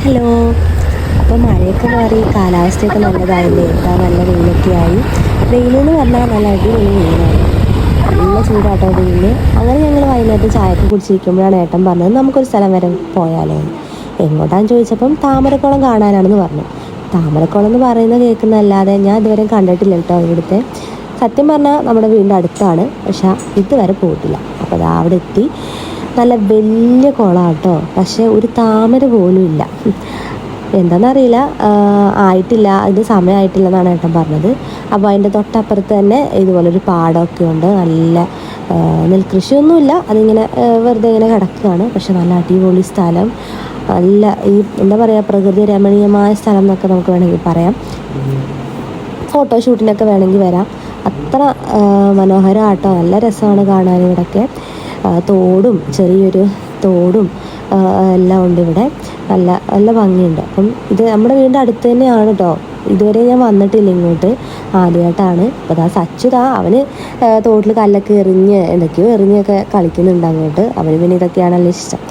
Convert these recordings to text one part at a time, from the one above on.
Hello. അപ്പോൾ മഴയൊക്കെ മാറി കാലാവസ്ഥയൊക്കെ നല്ലതായില്ലേ? ഇതാ നല്ല വെയിലൊക്കെയായി. വെയിലെന്ന് പറഞ്ഞാൽ നല്ല അടിപൊളി വെയിലാണ്. നല്ല ചൂടാട്ടോ വെയിൽ. അങ്ങനെ ഞങ്ങൾ വൈകുന്നേരത്ത് ചായയൊക്കെ കുടിച്ചിരിക്കുമ്പോഴാണ് ഏട്ടൻ പറഞ്ഞത് നമുക്കൊരു സ്ഥലം വരെ പോയാലോ എന്ന്. എങ്ങോട്ടാന്ന് ചോദിച്ചപ്പം താമരക്കുളം കാണാനാണെന്ന് പറഞ്ഞു. താമരക്കുളം എന്ന് പറയുന്നത് കേൾക്കുന്നതല്ലാതെ ഞാൻ ഇതുവരെ കണ്ടിട്ടില്ല കേട്ടോ ഇവിടുത്തെ. സത്യം പറഞ്ഞാൽ നമ്മുടെ വീടിൻ്റെ അടുത്താണ്, പക്ഷെ ഇതുവരെ പോയിട്ടില്ല. അപ്പോൾ അത് അവിടെ എത്തി. നല്ല വലിയ കുളമാണ് കേട്ടോ, പക്ഷേ ഒരു താമര പോലും ഇല്ല. എന്താണെന്നറിയില്ല, ആയിട്ടില്ല, ഇത് സമയമായിട്ടില്ല എന്നാണ് ഏട്ടൻ പറഞ്ഞത്. അപ്പോൾ അതിൻ്റെ തൊട്ടപ്പുറത്ത് തന്നെ ഇതുപോലൊരു പാടമൊക്കെ ഉണ്ട്. നല്ല നെൽകൃഷിയൊന്നുമില്ല, അതിങ്ങനെ വെറുതെ ഇങ്ങനെ കിടക്കുകയാണ്. പക്ഷെ നല്ല അടിപൊളി സ്ഥലം, നല്ല ഈ എന്താ പറയുക, പ്രകൃതി രമണീയമായ സ്ഥലം എന്നൊക്കെ നമുക്ക് വേണമെങ്കിൽ പറയാം. ഫോട്ടോഷൂട്ടിനൊക്കെ വേണമെങ്കിൽ വരാം. അത്ര മനോഹരമാട്ടോ, നല്ല രസമാണ് കാണാൻ. ഇവിടെയൊക്കെ തോടും ചെറിയൊരു തോടും എല്ലാം ഉണ്ട് ഇവിടെ. നല്ല നല്ല ഭംഗിയുണ്ട്. അപ്പം ഇത് നമ്മുടെ വീടിൻ്റെ അടുത്ത് തന്നെയാണ് കേട്ടോ. ഇതുവരെ ഞാൻ വന്നിട്ടില്ല ഇങ്ങോട്ട്, ആദ്യമായിട്ടാണ്. അപ്പോൾ അതാ സച്ചുതാ അവന് തോട്ടിൽ കല്ലൊക്കെ എറിഞ്ഞ് എന്തൊക്കെയോ എറിഞ്ഞൊക്കെ കളിക്കുന്നുണ്ട് അങ്ങോട്ട്. അവന് പിന്നെ ഇതൊക്കെയാണല്ലോ ഇഷ്ടം.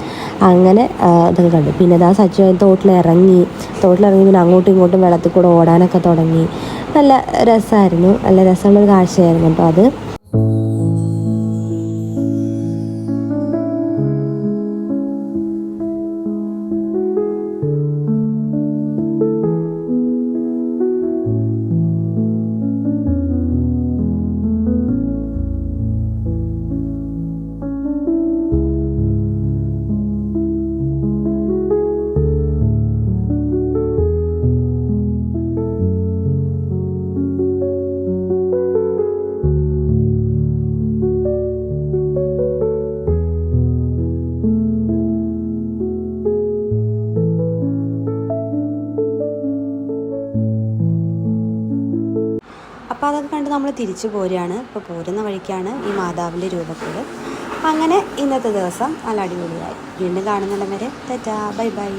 അങ്ങനെ ഇതൊക്കെ കണ്ടു. പിന്നെ ഇതാ സച്ചു തോട്ടിലിറങ്ങി പിന്നെ അങ്ങോട്ടും ഇങ്ങോട്ടും വെള്ളത്തിൽ കൂടെ ഓടാനൊക്കെ തുടങ്ങി. നല്ല രസമായിരുന്നു, നല്ല രസമുള്ളൊരു കാഴ്ചയായിരുന്നു കേട്ടോ അത്. അപ്പോൾ അതൊക്കെ കണ്ട് നമ്മൾ തിരിച്ചു പോരുകയാണ്. ഇപ്പോൾ പോരുന്ന വഴിക്കാണ് ഈ മാതാവിൻ്റെ രൂപക്കേട്. അങ്ങനെ ഇന്നത്തെ ദിവസം നല്ല അടിപൊളിയായി. വീണ്ടും കാണുന്നിടം വരെ ടാറ്റാ, ബൈ ബൈ.